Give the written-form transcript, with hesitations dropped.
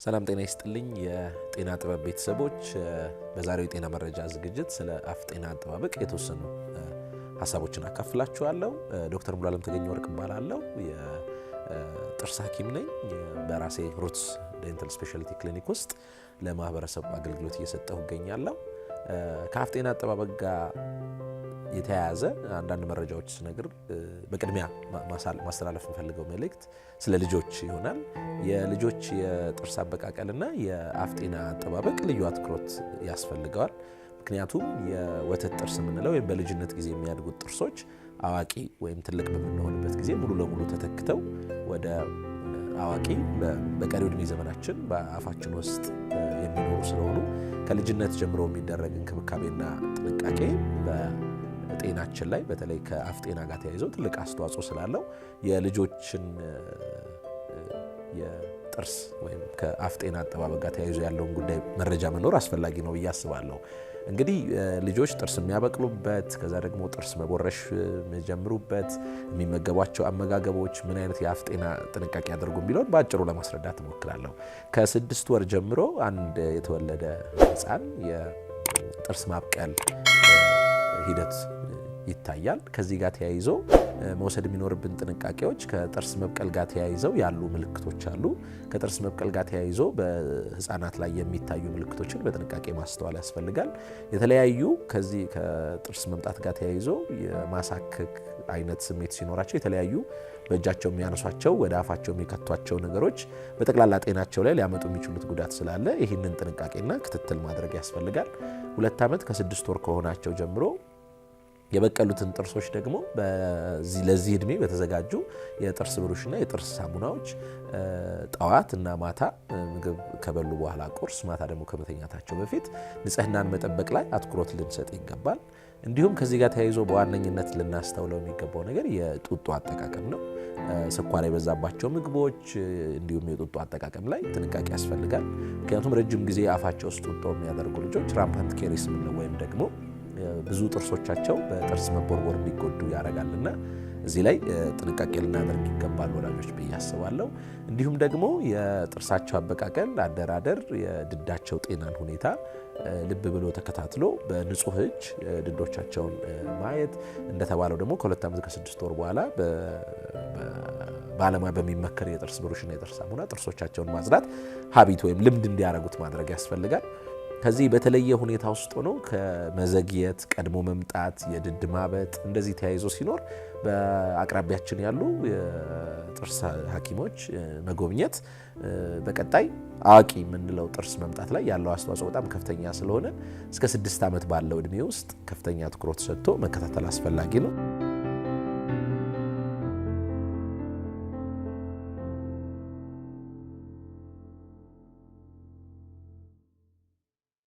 ሰላም ጤና ይስጥልኝ የጤና ጥበብ ቤተሰቦች በዛሬው የጤና መረጃ ዝግጅት ስለ አፍ ጤና አጠባበቅ የተወሰኑ ሐሳቦችን አካፍላችኋለሁ። ዶክተር ሙሉዓለም ተገኘ ወርቅ እባላለሁ። የጥርስ ሐኪም ነኝ። በራሴ ሩትስ ዴንታል ስፔሻሊቲ ክሊኒክ ውስጥ ለማህበረሰብ አገልግሎት እየሰጠሁ እገኛለሁ። ከአፍ ጤና አጠባበቅ ጋር የተያያዘ አንዳንድ መረጃዎች ስነግር በቅድሚያ ማስተላለፍ የምፈልገው መልእክት ስለ ልጆች ይሆናል። የልጆች የጥርስ አበቃቀልና የአፍ ጤና አጠባበቅ ልዩ አትኩሮት ያስፈልገዋል። ምክንያቱም የወተት ጥርስ የምንለው ወይም በልጅነት ጊዜ የሚያድጉት ጥርሶች አዋቂ ወይም ትልቅ በምንሆንበት ጊዜ ሙሉ ለሙሉ ተተክተው ወደ አዋቂ በቀሪው ዕድሜ ዘመናችን በአፋችን ውስጥ የሚኖሩ ስለሆኑ ከልጅነት ጀምሮ የሚደረግ እንክብካቤና ጥንቃቄ ጤናችን ላይ በተለይ ከአፍ ጤና ጋር ተያይዞ ትልቅ አስተዋጽኦ ስላለው የልጆችን የጥርስ ወይም ከአፍ ጤና አጠባበቅ ጋር ተያይዞ ያለውን ጉዳይ መረጃ መኖር አስፈላጊ ነው ብዬ አስባለሁ። እንግዲህ ልጆች ጥርስ የሚያበቅሉበት ከዛ ደግሞ ጥርስ መቦረሽ የሚጀምሩበት የሚመገቧቸው አመጋገቦች ምን አይነት የአፍ ጤና ጥንቃቄ ያደርጉ የሚለውን በአጭሩ ለማስረዳት እሞክራለሁ። ከ6 ወር ጀምሮ አንድ የተወለደ ሕፃን የጥርስ ማብቀል ሂደት ይታያል። ከዚህ ጋር ተያይዞ መውሰድ የሚኖርብን ጥንቃቄዎች ከጥርስ መብቀል ጋር ተያይዘው ያሉ ምልክቶች አሉ። ከጥርስ መብቀል ጋር ተያይዞ በህፃናት ላይ የሚታዩ ምልክቶችን በጥንቃቄ ማስተዋል ያስፈልጋል። የተለያዩ ከዚህ ከጥርስ መምጣት ጋር ተያይዞ የማሳከክ አይነት ስሜት ሲኖራቸው የተለያዩ በእጃቸው የሚያነሷቸው ወደ አፋቸው የሚከቷቸው ነገሮች በጠቅላላ ጤናቸው ላይ ሊያመጡ የሚችሉት ጉዳት ስላለ ይህንን ጥንቃቄና ክትትል ማድረግ ያስፈልጋል። 2 ዓመት ከ6 ወር ከሆናቸው ጀምሮ የበቀሉትን ጥርሶች ደግሞ ለዚህ ዕድሜ በተዘጋጁ የጥርስ ብሩሽና የጥርስ ሳሙናዎች ጠዋት እና ማታ ምግብ ከበሉ በኋላ ቁርስ፣ ማታ ደግሞ ከመተኛታቸው በፊት ንጽህናን መጠበቅ ላይ አትኩሮት ልንሰጥ ይገባል። እንዲሁም ከዚህ ጋር ተያይዞ በዋነኝነት ልናስተውለው የሚገባው ነገር የጡጦ አጠቃቀም ነው። ስኳር የበዛባቸው ምግቦች እንዲሁም የጡጦ አጠቃቀም ላይ ጥንቃቄ ያስፈልጋል። ምክንያቱም ረጅም ጊዜ አፋቸው ውስጥ ጡጦ የሚያደርጉ ልጆች ራምፓንት ኬሪስ የምንለው ወይም ደግሞ ብዙ ጥርሶቻቸው በጥርስ መቦርቦር እንዲጎዱ ያደርጋልና እዚህ ላይ ጥንቃቄ ልናደርግ ይገባል ወላጆች ብዬ አስባለሁ። እንዲሁም ደግሞ የጥርሳቸው አበቃቀል፣ አደራደር፣ የድዳቸው ጤናን ሁኔታ ልብ ብሎ ተከታትሎ በንጹህ እጅ ድዶቻቸውን ማየት እንደተባለው ደግሞ ከ2 ዓመት ከ6 ወር በኋላ ባለሙያ በሚመከር የጥርስ ብሩሽና የጥርስ ሳሙና ጥርሶቻቸውን ማጽዳት ሀቢት ወይም ልምድ እንዲያደርጉት ማድረግ ያስፈልጋል። ከዚህ በተለየ ሁኔታ ውስጥ ሆኖ ከመዘግየት ቀድሞ መምጣት፣ የድድ ማበጥ እንደዚህ ተያይዞ ሲኖር በአቅራቢያችን ያሉ የጥርስ ሐኪሞች መጎብኘት በቀጣይ አዋቂ የምንለው ጥርስ መምጣት ላይ ያለው አስተዋጽኦ በጣም ከፍተኛ ስለሆነ እስከ 6 ዓመት ባለው ዕድሜ ውስጥ ከፍተኛ ትኩረት ሰጥቶ መከታተል አስፈላጊ ነው።